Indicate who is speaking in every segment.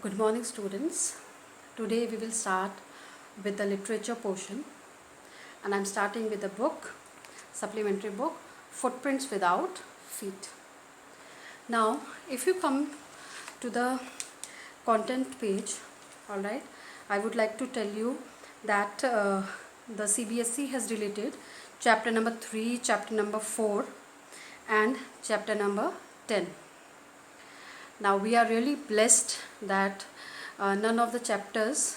Speaker 1: Good morning, students. Today we will start with the literature portion, and I'm starting with the book, supplementary book, Footprints Without Feet. Now, if you come to the content page, alright, I would like to tell you that the CBSE has deleted chapter number 3, chapter number 4, and chapter number 10. Now we are really blessed that none of the chapters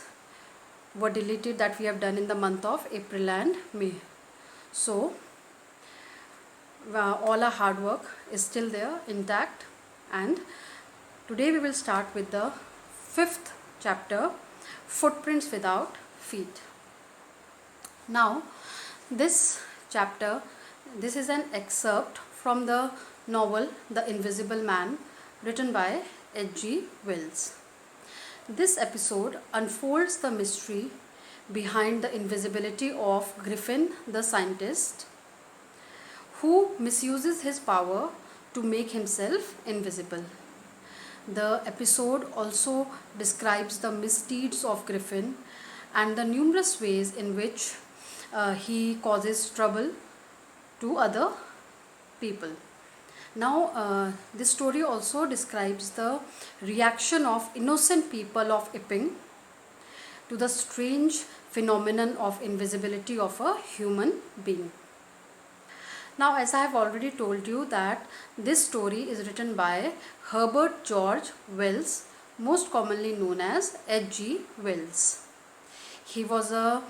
Speaker 1: were deleted that we have done in the month of April and May. So all our hard work is still there intact, and today we will start with the 5th chapter, Footprints Without Feet. Now this chapter, this is an excerpt from the novel The Invisible Man, written by H.G. Wells. This episode unfolds the mystery behind the invisibility of Griffin the scientist, who misuses his power to make himself invisible. The episode also describes the misdeeds of Griffin and the numerous ways in which he causes trouble to other people. Now, this story also describes the reaction of innocent people of Epping to the strange phenomenon of invisibility of a human being. Now, as I have already told you that this story is written by Herbert George Wells, most commonly known as H.G. Wells. He was a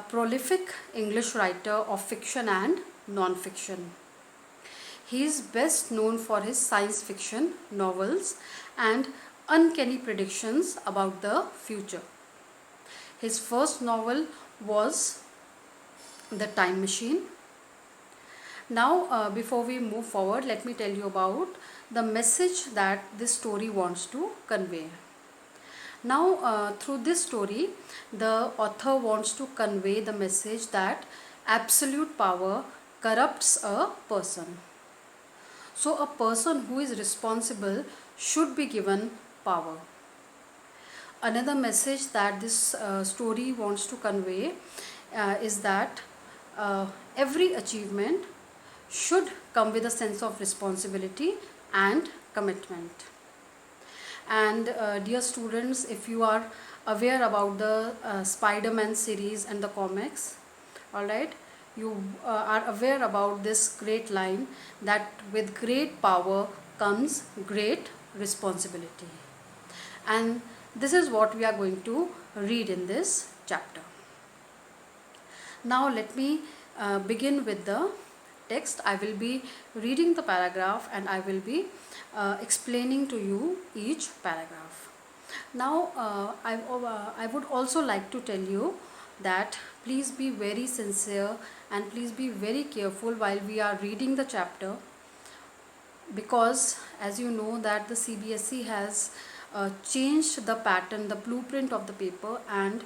Speaker 1: prolific English writer of fiction and non-fiction. He is best known for his science fiction novels and uncanny predictions about the future. His first novel was The Time Machine. Now, before we move forward, let me tell you about the message that this story wants to convey. Now, through this story, the author wants to convey the message that absolute power corrupts a person. So a person who is responsible should be given power. Another message that this story wants to convey is that every achievement should come with a sense of responsibility and commitment. And dear students, if you are aware about the Spider-Man series and the comics, alright, you are aware about this great line that with great power comes great responsibility. And this is what we are going to read in this chapter. Now let me begin with the text. I will be reading the paragraph and I will be explaining to you each paragraph. Now I would also like to tell you that please be very sincere and please be very careful while we are reading the chapter, because as you know that the CBSE has changed the pattern, the blueprint of the paper, and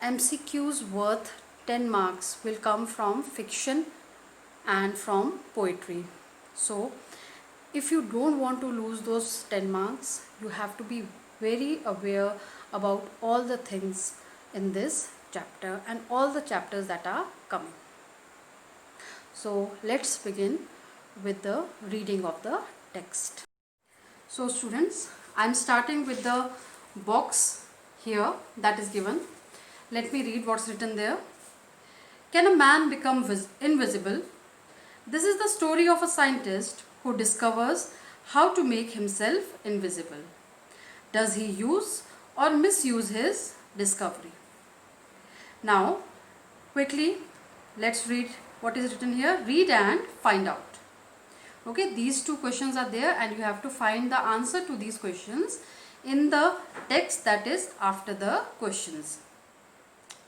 Speaker 1: MCQs worth 10 marks will come from fiction and from poetry. So if you don't want to lose those 10 marks, you have to be very aware about all the things in this chapter and all the chapters that are coming. So let's begin with the reading of the text. So students, I am starting with the box here that is given. Let me read what's written there. Can a man become invisible? This is the story of a scientist who discovers how to make himself invisible. Does he use or misuse his discovery? Now, quickly, let's read what is written here. Read and find out. Okay, these two questions are there and you have to find the answer to these questions in the text that is after the questions.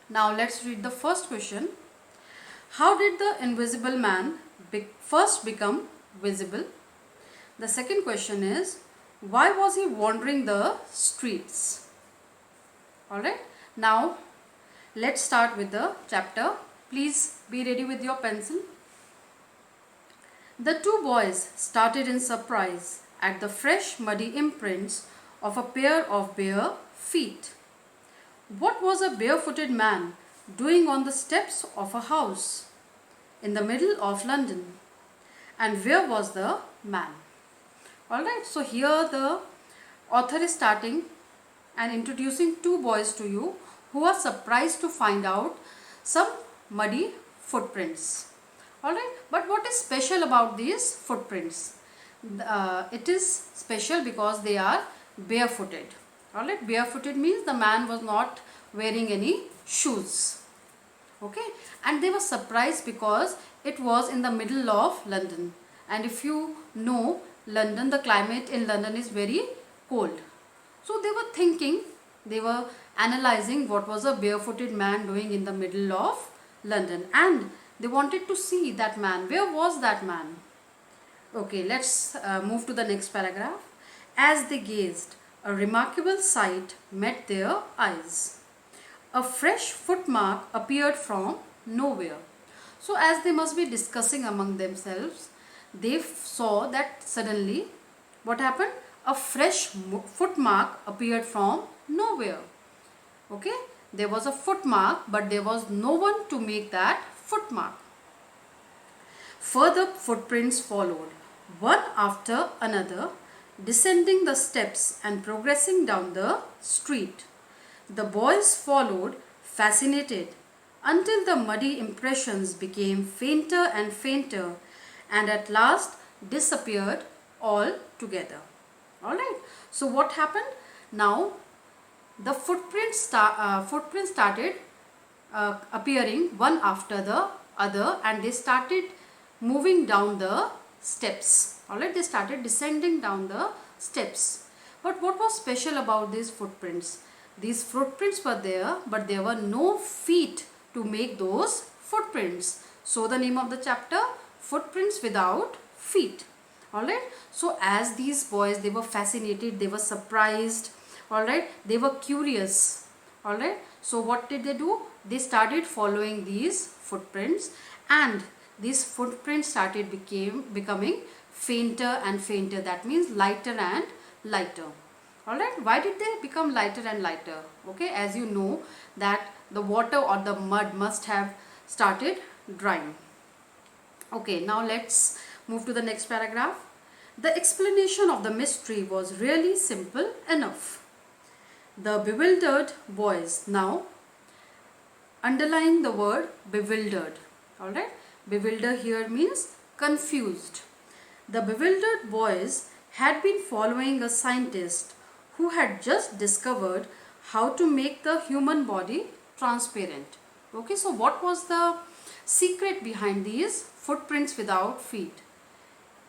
Speaker 1: Now, let's read the first question. How did the invisible man first become visible? The second question is, why was he wandering the streets? Alright, now let's start with the chapter. Please be ready with your pencil. The two boys started in surprise at the fresh muddy imprints of a pair of bare feet. What was a barefooted man doing on the steps of a house in the middle of London? And where was the man? Alright, so here the author is starting and introducing two boys to you who are surprised to find out some muddy footprints. Alright, but what is special about these footprints? It is special because they are barefooted. Alright, barefooted means the man was not wearing any shoes. Okay, and they were surprised because it was in the middle of London, and if you know London, the climate in London is very cold. So they were thinking, they were analyzing what was a barefooted man doing in the middle of London, and they wanted to see that man. Where was that man? Okay, let's move to the next paragraph. As they gazed, a remarkable sight met their eyes. A fresh footmark appeared from nowhere. So as they must be discussing among themselves, they saw that suddenly what happened? A fresh footmark appeared from nowhere. Okay, there was a footmark, but there was no one to make that footmark. Further footprints followed, one after another, descending the steps and progressing down the street. The boys followed, fascinated, until the muddy impressions became fainter and fainter and at last disappeared altogether. Alright, so what happened? Now the footprints started appearing one after the other, and they started moving down the steps. Alright, they started descending down the steps. But what was special about these footprints? These footprints were there, but there were no feet to make those footprints. So the name of the chapter, Footprints Without Feet. Alright, so as these boys, they were fascinated, they were surprised, alright, they were curious. Alright, so what did they do? They started following these footprints, and these footprints started becoming fainter and fainter. That means lighter and lighter. Alright, why did they become lighter and lighter? Okay, as you know that the water or the mud must have started drying. Okay, now let's move to the next paragraph. The explanation of the mystery was really simple enough. The bewildered boys, now underline the word bewildered. Alright, bewilder here means confused. The bewildered boys had been following a scientist who had just discovered how to make the human body transparent. Okay, so what was the secret behind these footprints without feet?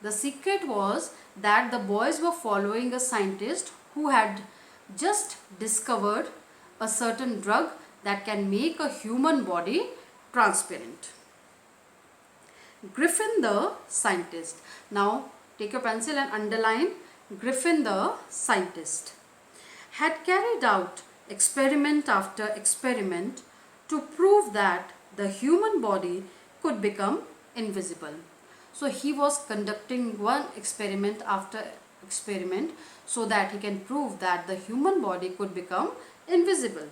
Speaker 1: The secret was that the boys were following a scientist who had just discovered a certain drug that can make a human body transparent. Griffin the scientist. Now take your pencil and underline Griffin the scientist had carried out experiment after experiment to prove that the human body could become invisible. So he was conducting one experiment after experiment so that he can prove that the human body could become invisible.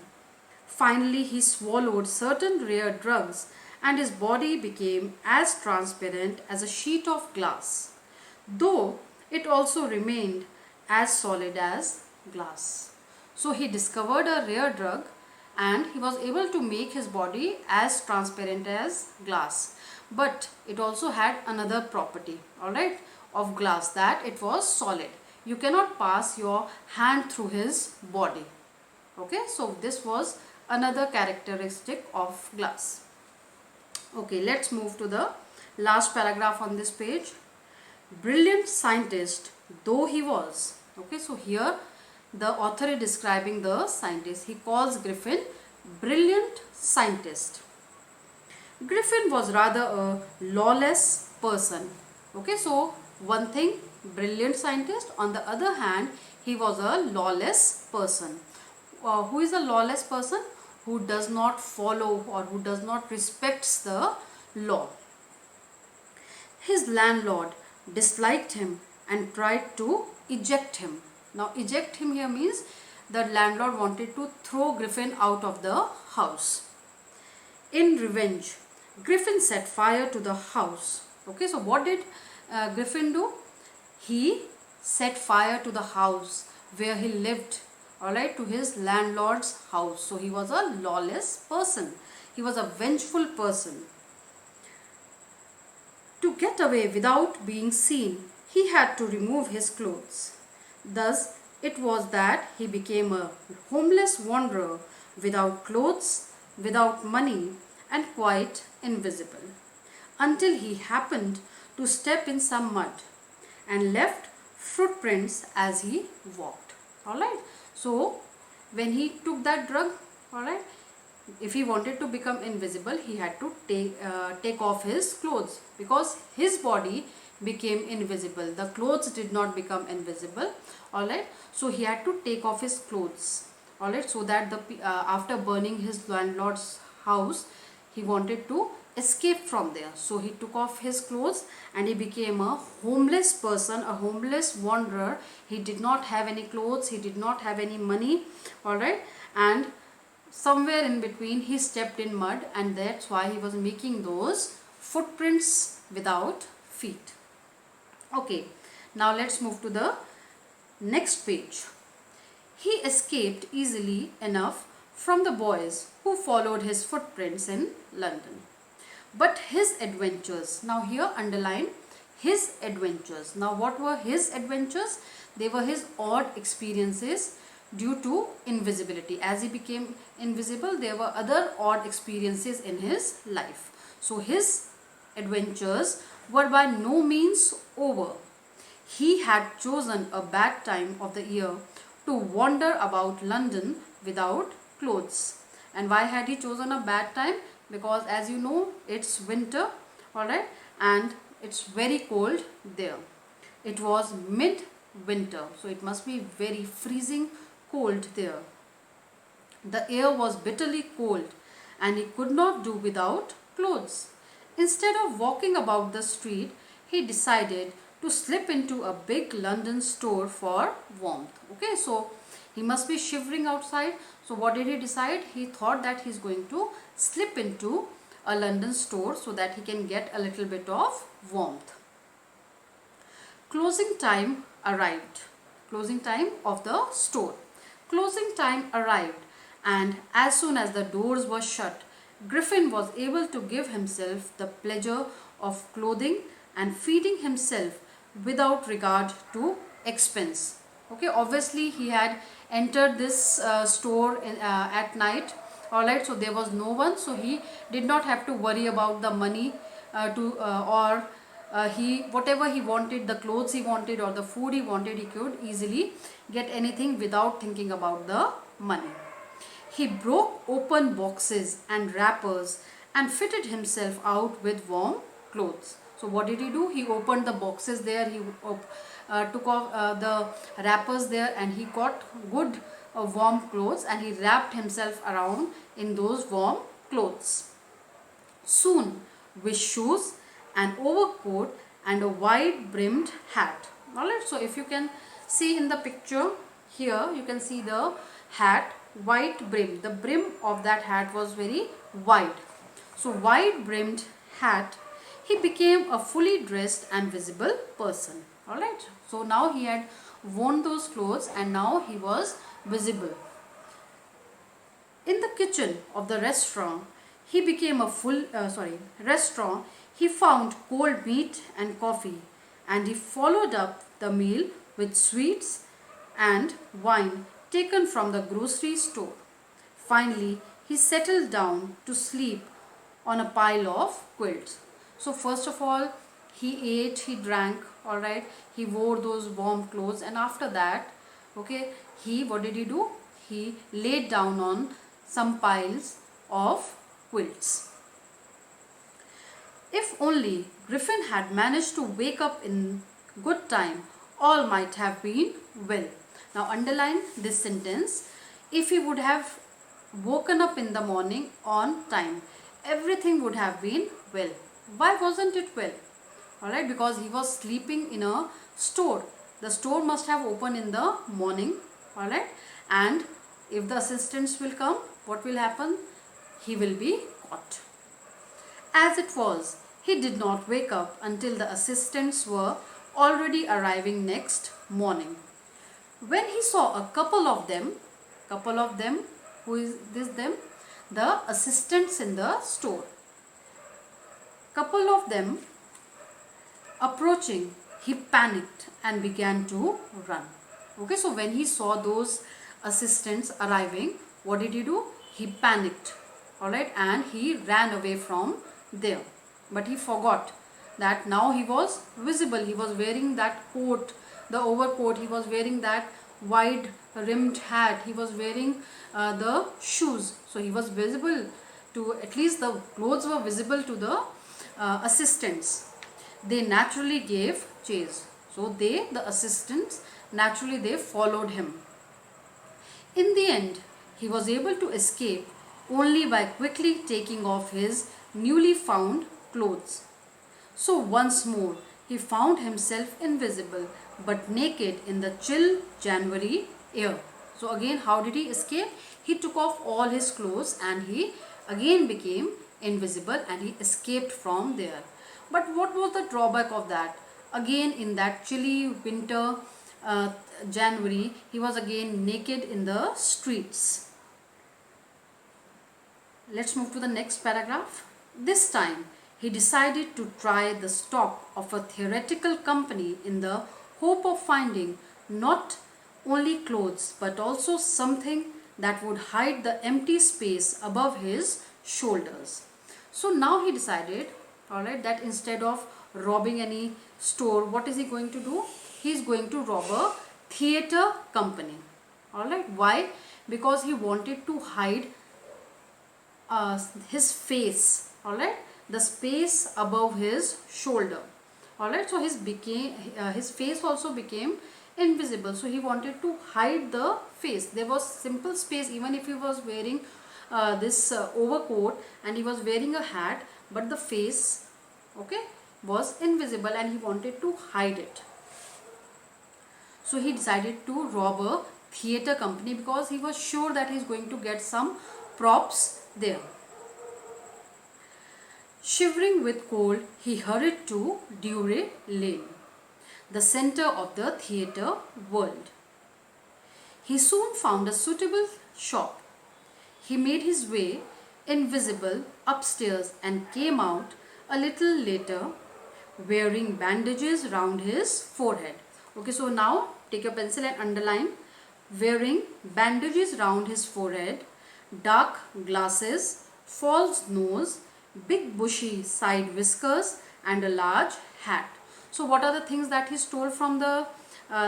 Speaker 1: Finally, he swallowed certain rare drugs and his body became as transparent as a sheet of glass, though it also remained as solid as glass. So he discovered a rare drug and he was able to make his body as transparent as glass. But it also had another property, alright, of glass, that it was solid. You cannot pass your hand through his body. Okay, so this was another characteristic of glass. Okay, let's move to the last paragraph on this page. Brilliant scientist though he was. Okay, so here the author is describing the scientist. He calls Griffin brilliant scientist. Griffin was rather a lawless person. Okay, so one thing, brilliant scientist. On the other hand, he was a lawless person. Who is a lawless person? Who does not follow or who does not respects the law. His landlord disliked him and tried to eject him. Now eject him here means the landlord wanted to throw Griffin out of the house. In revenge, Griffin set fire to the house. Okay, so what did Griffin do? He set fire to the house where he lived, alright, to his landlord's house. So he was a lawless person. He was a vengeful person. To get away without being seen, he had to remove his clothes. Thus, it was that he became a homeless wanderer without clothes, without money, and quite invisible, until he happened to step in some mud and left footprints as he walked. Alright, so when he took that drug, alright, if he wanted to become invisible, he had to take off his clothes, because his body became invisible. The clothes did not become invisible. Alright, so he had to take off his clothes. Alright, so that after burning his landlord's house, he wanted to escape from there. So he took off his clothes and he became a homeless person, a homeless wanderer. He did not have any clothes, he did not have any money. Alright, and somewhere in between he stepped in mud, and that's why he was making those footprints without feet. Okay, now let's move to the next page. He escaped easily enough from the boys who followed his footprints in London. But his adventures, now here underline his adventures. Now what were his adventures? They were his odd experiences due to invisibility. As he became invisible, there were other odd experiences in his life. So his adventures were by no means over. He had chosen a bad time of the year to wander about London without clothes. And why had he chosen a bad time? Because as you know, it's winter, alright, and it's very cold there. It was mid-winter, so it must be very freezing cold there. The air was bitterly cold and he could not do without clothes. Instead of walking about the street, he decided to slip into a big London store for warmth. Okay, so he must be shivering outside. So what did he decide? He thought that he's going to slip into a London store so that he can get a little bit of warmth. Closing time arrived. Closing time of the store. Closing time arrived, and as soon as the doors were shut, Griffin was able to give himself the pleasure of clothing and feeding himself without regard to expense. Okay, obviously he had entered this store at night. Alright, so there was no one, so he did not have to worry about the money whatever he wanted, the clothes he wanted or the food he wanted, he could easily get anything without thinking about the money. He broke open boxes and wrappers and fitted himself out with warm clothes. So what did he do? He opened the boxes there, he took off the wrappers there, and he got good warm clothes, and he wrapped himself around in those warm clothes. Soon, with shoes, an overcoat and a wide brimmed hat. Alright, so if you can see in the picture here, you can see the hat, white brim. The brim of that hat was very wide. So wide brimmed hat, he became a fully dressed and visible person. Alright, so now he had worn those clothes and now he was visible. In the kitchen of the restaurant, he became a restaurant. He found cold meat and coffee, and he followed up the meal with sweets and wine taken from the grocery store. Finally, he settled down to sleep on a pile of quilts. So first of all, he ate, he drank, alright, he wore those warm clothes, and after that, okay, what did he do? He laid down on some piles of quilts. If only Griffin had managed to wake up in good time, all might have been well. Now underline this sentence. If he would have woken up in the morning on time, everything would have been well. Why wasn't it well? Alright, because he was sleeping in a store. The store must have opened in the morning, alright, and if the assistants will come, what will happen? He will be caught. As it was, he did not wake up until the assistants were already arriving next morning. When he saw a couple of them, who is this them? The assistants in the store. Couple of them approaching, he panicked and began to run. Okay, so when he saw those assistants arriving, what did he do? He panicked, alright, and he ran away from there. But he forgot that now he was visible. He was wearing that coat, the overcoat, he was wearing that wide rimmed hat, he was wearing the shoes. So he was visible to, at least the clothes were visible to the assistants. They naturally gave chase. So the assistants, naturally they followed him. In the end, he was able to escape only by quickly taking off his newly found clothes. So once more, he found himself invisible but naked in the chill January air. So again, how did he escape? He took off all his clothes and he again became invisible and he escaped from there. But what was the drawback of that? Again, in that chilly winter January, he was again naked in the streets. Let's move to the next paragraph. This time, he decided to try the stock of a theoretical company in the hope of finding not only clothes but also something that would hide the empty space above his shoulders. So now he decided, alright, that instead of robbing any store, what is he going to do? He is going to rob a theater company. Alright, why? Because he wanted to hide his face, alright, the space above his shoulder. Alright, so his face also became invisible. So he wanted to hide the face. There was simple space even if he was wearing this overcoat and he was wearing a hat, but the face, okay, was invisible and he wanted to hide it. So he decided to rob a theater company because he was sure that he is going to get some props there. Shivering with cold, he hurried to Drury Lane, the center of the theatre world. He soon found a suitable shop. He made his way invisible upstairs and came out a little later wearing bandages round his forehead. Okay, so now take your pencil and underline wearing bandages round his forehead, dark glasses, false nose, big bushy side whiskers and a large hat. So what are the things that he stole from the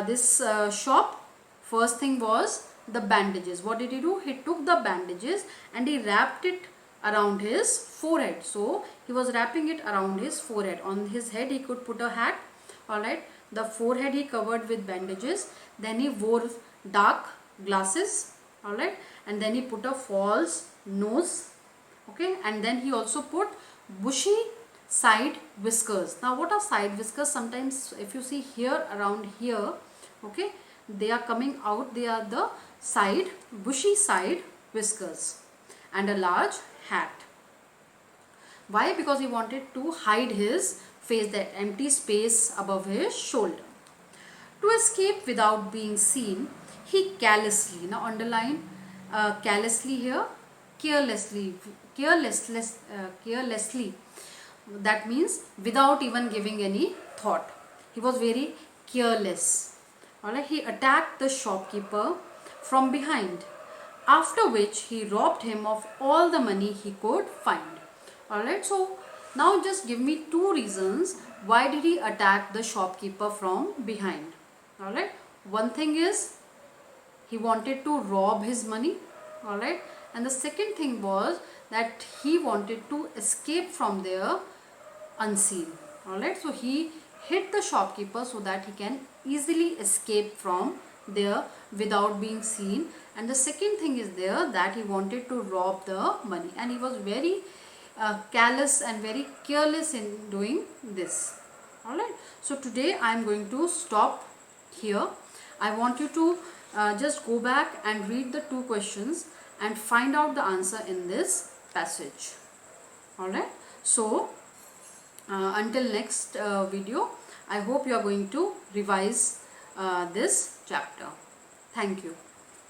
Speaker 1: this shop? First thing was the bandages. What did he do? He took the bandages and he wrapped it around his forehead. So he was wrapping it around his forehead. On his head he could put a hat. Alright, the forehead he covered with bandages. Then he wore dark glasses. Alright, and then he put a false nose. Okay, and then he also put bushy side whiskers. Now what are side whiskers? Sometimes if you see here, around here, okay, they are coming out, they are the side, bushy side whiskers, and a large hat. Why? Because he wanted to hide his face, that empty space above his shoulder. To escape without being seen, he carelessly, now underline carelessly here, carelessly, that means without even giving any thought. He was very careless. Alright, he attacked the shopkeeper from behind, after which he robbed him of all the money he could find. Alright, so now just give me two reasons why did he attack the shopkeeper from behind. Alright, one thing is he wanted to rob his money. Alright, and the second thing was that he wanted to escape from there unseen. Alright, so he hit the shopkeeper so that he can easily escape from there without being seen. And the second thing is there that he wanted to rob the money, and he was very callous and very careless in doing this. Alright, so today I am going to stop Here I want you to just go back and read the two questions and find out the answer in this passage. Alright, so until next video, I hope you are going to revise this chapter. Thank you.